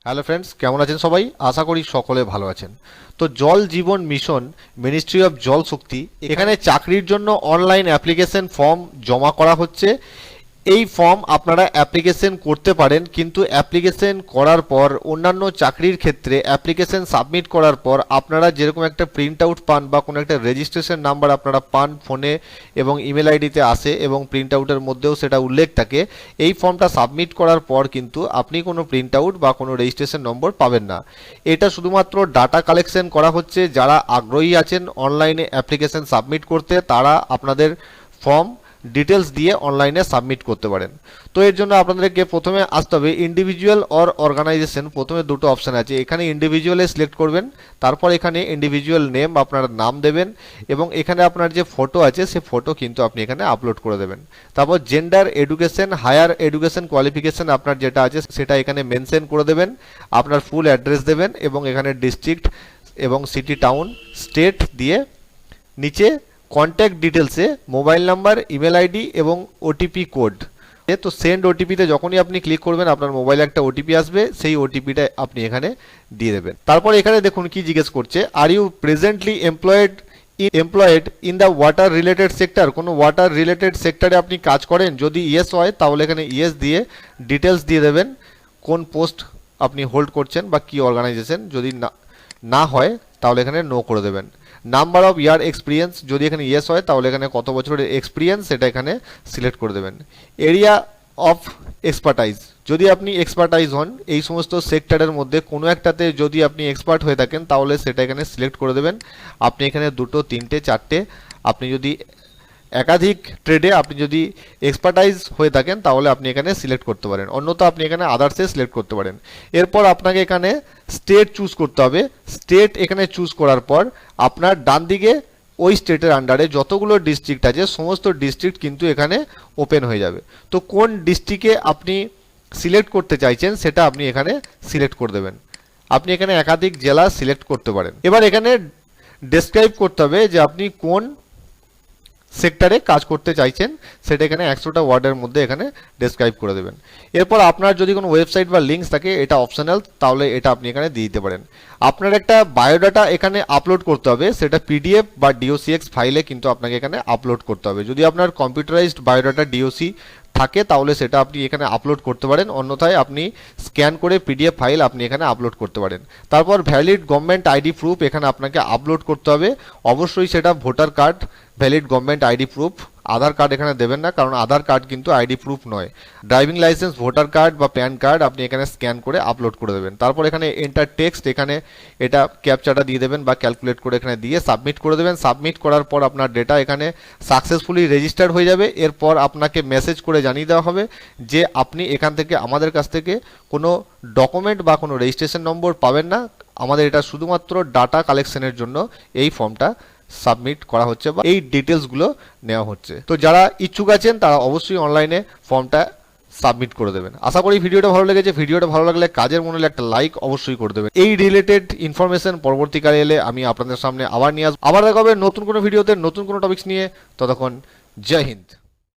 Hello friends, কেমন আছেন সবাই? আশা করি সকলে ভালো আছেন। তো জল জীবন মিশন, মিনিস্ট্রি অফ জল শক্তি, এখানে চাকরির জন্য অনলাইন অ্যাপ্লিকেশন ফর্ম জমা করা হচ্ছে। এই ফর্ম আপনারা অ্যাপ্লিকেশন করতে পারেন, কিন্তু অ্যাপ্লিকেশন করার পর অন্যান্য চাকরির ক্ষেত্রে অ্যাপ্লিকেশন সাবমিট করার পর আপনারা যেরকম একটা প্রিন্ট আউট পান বা কোনো একটা রেজিস্ট্রেশন নাম্বার আপনারা পান ফোনে এবং ইমেল আইডিতে আসে এবং প্রিন্ট আউটের মধ্যেও সেটা উল্লেখ থাকে, এই ফর্মটা সাবমিট করার পর কিন্তু আপনি কোনো প্রিন্ট আউট বা কোনো রেজিস্ট্রেশন নম্বর পাবেন না। এটা শুধুমাত্র ডাটা কালেকশন করা হচ্ছে। যারা আগ্রহী আছেন অনলাইনে অ্যাপ্লিকেশন সাবমিট করতে, তারা আপনাদের ফর্ম ডিটেলস দিয়ে অনলাইনে সাবমিট করতে পারেন। তো এর জন্য আপনাদেরকে প্রথমে আসতে হবে ইন্ডিভিজুয়াল অর অর্গানাইজেশন। প্রথমে দুটো অপশান আছে, এখানে ইন্ডিভিজুয়ালে সিলেক্ট করবেন, তারপর এখানে ইন্ডিভিজুয়াল নেম আপনার নাম দেবেন এবং এখানে আপনার যে ফটো আছে সে ফটো কিন্তু আপনি এখানে আপলোড করে দেবেন। তারপর gender, education, higher education qualification আপনার যেটা আছে সেটা এখানে মেনশন করে দেবেন। আপনার ফুল অ্যাড্রেস দেবেন এবং এখানে ডিস্ট্রিক্ট এবং সিটি, টাউন, স্টেট দিয়ে নিচে কন্ট্যাক্ট ডিটেলসে মোবাইল নাম্বার, ইমেল আইডি এবং ওটিপি কোড। তো সেন্ড ওটিপিতে যখনই আপনি ক্লিক করবেন আপনার মোবাইলে একটা ওটিপি আসবে, সেই ওটিপিটা আপনি এখানে দিয়ে দেবেন। তারপর এখানে দেখুন কি জিজ্ঞেস করছে, are you presently employed in the water related sector? কোনো ওয়াটার রিলেটেড সেক্টরে আপনি কাজ করেন? যদি ইয়েস হয় তাহলে এখানে ইয়েস দিয়ে ডিটেলস দিয়ে দেবেন, কোন পোস্ট আপনি হোল্ড করছেন বা কি অর্গানাইজেশন। যদি না হয় তাহলে এখানে নো করে দেবেন। নাম্বার অফ ইয়ার এক্সপিরিয়েন্স, যদি এখানে ইয়েস হয় তাহলে এখানে কত বছরের এক্সপিরিয়েন্স সেটা এখানে সিলেক্ট করে দেবেন। এরিয়া অফ এক্সপার্টাইজ, যদি আপনি এক্সপার্টাইজ হন এই সমস্ত সেক্টরের মধ্যে কোনো একটাতে যদি আপনি এক্সপার্ট হয়ে থাকেন তাহলে সেটা এখানে সিলেক্ট করে দেবেন। আপনি এখানে দুটো, তিনটে, চারটে, আপনি যদি একাধিক ট্রেডে আপনি যদি এক্সপার্টাইজ হয়ে থাকেন তাহলে আপনি এখানে সিলেক্ট করতে পারেন, অন্যথা আপনি এখানে আদার্সে সিলেক্ট করতে পারেন। এরপর আপনাকে এখানে স্টেট চুজ করতে হবে। স্টেট এখানে চুজ করার পর আপনার ডান দিকে ওই স্টেটের আন্ডারে যতগুলো ডিস্ট্রিক্ট আছে সমস্ত ডিস্ট্রিক্ট কিন্তু এখানে ওপেন হয়ে যাবে। তো কোন ডিস্ট্রিক্টে আপনি সিলেক্ট করতে চাইছেন সেটা আপনি এখানে সিলেক্ট করে দেবেন। আপনি এখানে একাধিক জেলা সিলেক্ট করতে পারেন। এবার এখানে ডেসক্রাইব করতে হবে যে আপনি কোন সেক্টরে কাজ করতে চাইছেন, সেটা এখানে 100টা ওয়ার্ডের মধ্যে এখানে ডেসক্রাইব করে দেবেন। এরপর আপনার যদি কোনো ওয়েবসাইট বা লিঙ্কস থাকে এটা অপশনাল, তাহলে এটা আপনি এখানে দিয়ে দিতে পারেন। আপনার একটা বায়োডাটা এখানে আপলোড করতে হবে, সেটা পিডিএফ বা ডিওসিএক্স ফাইলে কিন্তু আপনাকে এখানে আপলোড করতে হবে। যদি আপনার কম্পিউটারাইজড বায়োডাটা ডিওসি থাকে তাহলে সেটা আপনি এখানে আপলোড করতে পারেন, অন্যথায় আপনি স্ক্যান করে পিডিএফ ফাইল আপনি এখানে আপলোড করতে পারেন। তারপর ভ্যালিড গভর্নমেন্ট আইডি প্রুফ এখানে আপনাকে আপলোড করতে হবে। অবশ্যই সেটা voter card, valid government ID proof. Aadhaar card এখানে দেবেন না, কারণ আধার কার্ড কিন্তু আইডি প্রুফ নয়। ড্রাইভিং লাইসেন্স, ভোটার কার্ড বা প্যান কার্ড আপনি এখানে স্ক্যান করে আপলোড করে দেবেন। তারপর এখানে এন্টার টেক্সট, এখানে এটা ক্যাপচাটা দিয়ে দেবেন বা ক্যালকুলেট করে এখানে দিয়ে সাবমিট করে দেবেন। সাবমিট করার পর আপনার ডেটা এখানে সাকসেসফুলি রেজিস্টার্ড হয়ে যাবে। এরপর আপনাকে মেসেজ করে জানিয়ে দেওয়া হবে যে আপনি এখান থেকে আমাদের কাছ থেকে কোনো ডকুমেন্ট বা কোনো রেজিস্ট্রেশন নম্বর পাবেন না। আমাদের এটা শুধুমাত্র ডাটা কালেকশনের জন্য এই ফর্মটা সাবমিট করা হচ্ছে বা এই ডিটেলসগুলো নেওয়া হচ্ছে। তো যারা ইচ্ছুক আছেন তারা অবশ্যই অনলাইনে ফর্মটা সাবমিট করে দেবেন। আশা করি ভিডিওটা ভালো লেগেছে। ভিডিওটা ভালো লাগলে কাজের মনে হলে একটা লাইক অবশ্যই করে দেবেন। এই রিলেটেড ইনফরমেশন পরবর্তীকালে এলে আমি আপনাদের সামনে আবার নিয়ে আসবো। আবার দেখা হবে নতুন কোনো ভিডিওতে নতুন কোনো টপিকস নিয়ে। ততক্ষণ জয় হিন্দ।